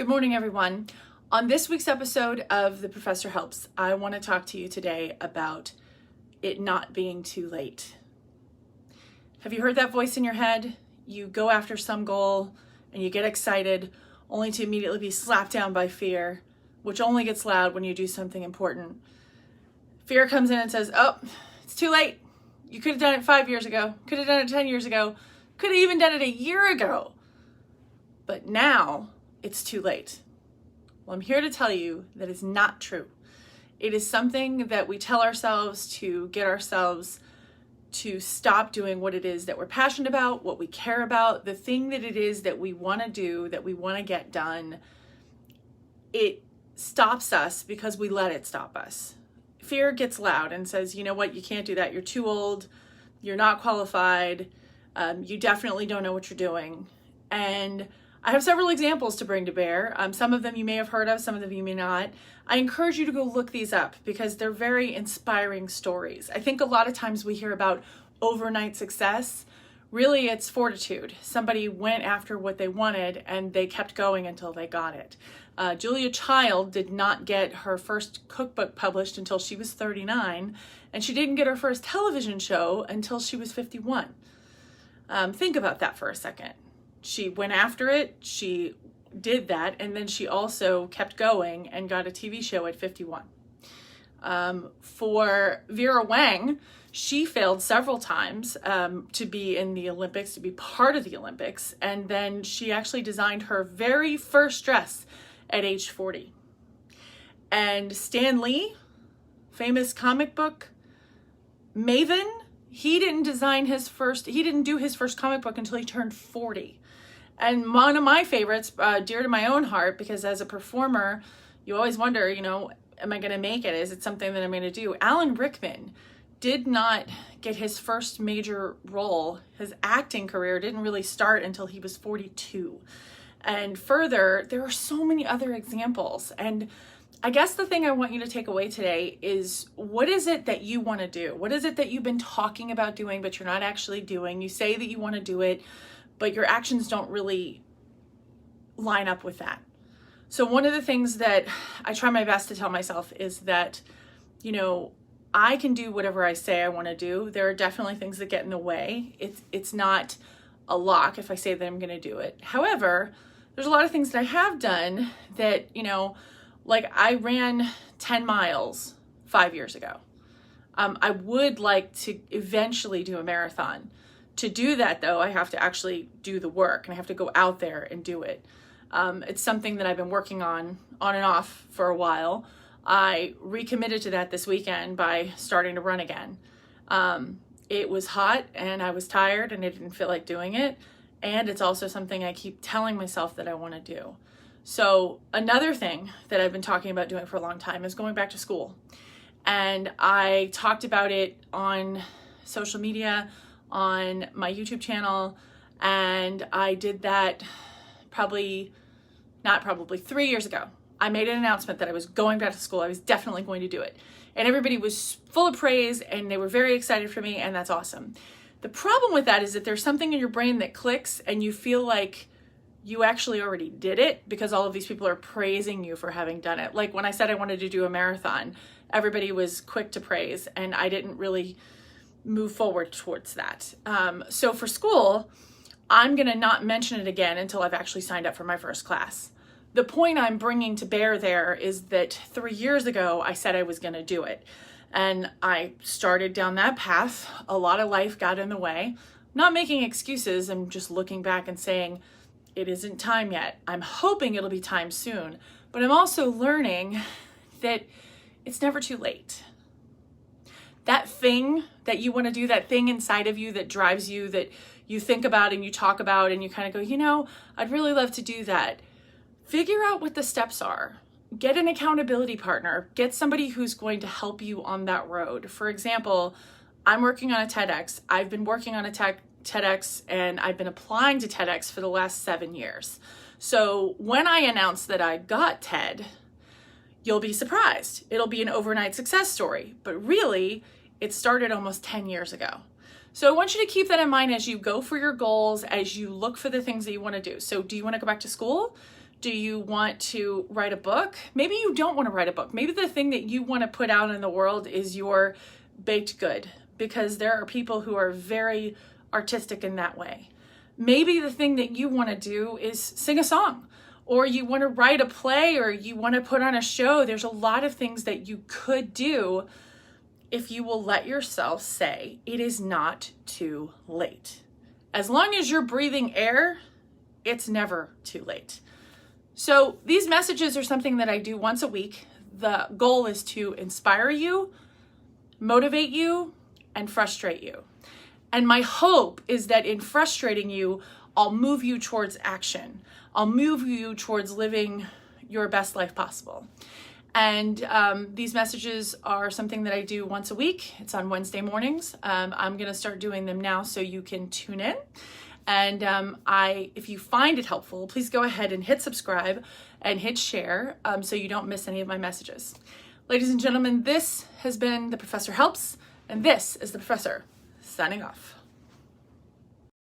Good morning, everyone. On this week's episode of The Professor Helps, I want to talk to you today about it not being too late. Have you heard that voice in your head? You go after some goal and you get excited only to immediately be slapped down by fear, which only gets loud when you do something important. Fear comes in and says, oh, it's too late. You could have done it 5 years ago, could have done it 10 years ago, could have even done it a year ago. But now it's too late. Well, I'm here to tell you that is not true. It is something that we tell ourselves to get ourselves to stop doing what it is that we're passionate about, what we care about, the thing that it is that we want to do, that we want to get done. It stops us because we let it stop us. Fear gets loud and says, you know what, you can't do that. You're too old. You're not qualified. You definitely don't know what you're doing. And I have several examples to bring to bear. Some of them you may have heard of, some of them you may not. I encourage you to go look these up because they're very inspiring stories. I think a lot of times we hear about overnight success. Really, it's fortitude. Somebody went after what they wanted and they kept going until they got it. Julia Child did not get her first cookbook published until she was 39, and she didn't get her first television show until she was 51. Think about that for a second. She went after it, she did that, and then she also kept going and got a TV show at 51. For Vera Wang, she failed several times to be in the Olympics, to be part of the Olympics, and then she actually designed her very first dress at age 40. And Stan Lee, famous comic book maven, he didn't do his first comic book until he turned 40. And one of my favorites, dear to my own heart, because as a performer, you always wonder, am I going to make it? Is it something that I'm going to do? Alan Rickman did not get his first major role. His acting career didn't really start until he was 42. And further, there are so many other examples. And I guess the thing I want you to take away today is, what is it that you want to do? What is it that you've been talking about doing, but you're not actually doing? You say that you want to do it, but your actions don't really line up with that. So one of the things that I try my best to tell myself is that, I can do whatever I say I want to do. There are definitely things that get in the way. It's not a lock if I say that I'm going to do it. However, there's a lot of things that I have done that, like I ran 10 miles 5 years ago. I would like to eventually do a marathon. To do that, though, I have to actually do the work and I have to go out there and do it. It's something that I've been working on and off for a while. I recommitted to that this weekend by starting to run again. It was hot and I was tired and I didn't feel like doing it. And it's also something I keep telling myself that I want to do. So another thing that I've been talking about doing for a long time is going back to school. And I talked about it on social media, on my YouTube channel, and I did that 3 years ago. I made an announcement that I was going back to school. I was definitely going to do it. And everybody was full of praise and they were very excited for me, and that's awesome. The problem with that is that there's something in your brain that clicks and you feel like you actually already did it because all of these people are praising you for having done it. Like when I said I wanted to do a marathon, everybody was quick to praise and I didn't really move forward towards that. So for school, I'm going to not mention it again until I've actually signed up for my first class. The point I'm bringing to bear there is that 3 years ago, I said I was going to do it. And I started down that path. A lot of life got in the way. I'm not making excuses. I'm just looking back and saying, it isn't time yet. I'm hoping it'll be time soon. But I'm also learning that it's never too late. That thing that you want to do, that thing inside of you that drives you, that you think about and you talk about and you kind of go, I'd really love to do that. Figure out what the steps are. Get an accountability partner. Get somebody who's going to help you on that road. For example, I'm working on a TEDx. I've been working on a TEDx and I've been applying to TEDx for the last 7 years. So when I announce that I got TED, you'll be surprised. It'll be an overnight success story, but really it started almost 10 years ago. So I want you to keep that in mind as you go for your goals, as you look for the things that you want to do. So do you want to go back to school? Do you want to write a book? Maybe you don't want to write a book. Maybe the thing that you want to put out in the world is your baked good, because there are people who are very artistic in that way. Maybe the thing that you want to do is sing a song, or you want to write a play, or you want to put on a show. There's a lot of things that you could do if you will let yourself say it is not too late. As long as you're breathing air, it's never too late. So these messages are something that I do once a week. The goal is to inspire you, motivate you, and frustrate you. And my hope is that in frustrating you, I'll move you towards action. I'll move you towards living your best life possible. And these messages are something that I do once a week. It's on Wednesday mornings. I'm going to start doing them now so you can tune in. And if you find it helpful, please go ahead and hit subscribe and hit share so you don't miss any of my messages. Ladies and gentlemen, this has been The Professor Helps, and this is The Professor signing off.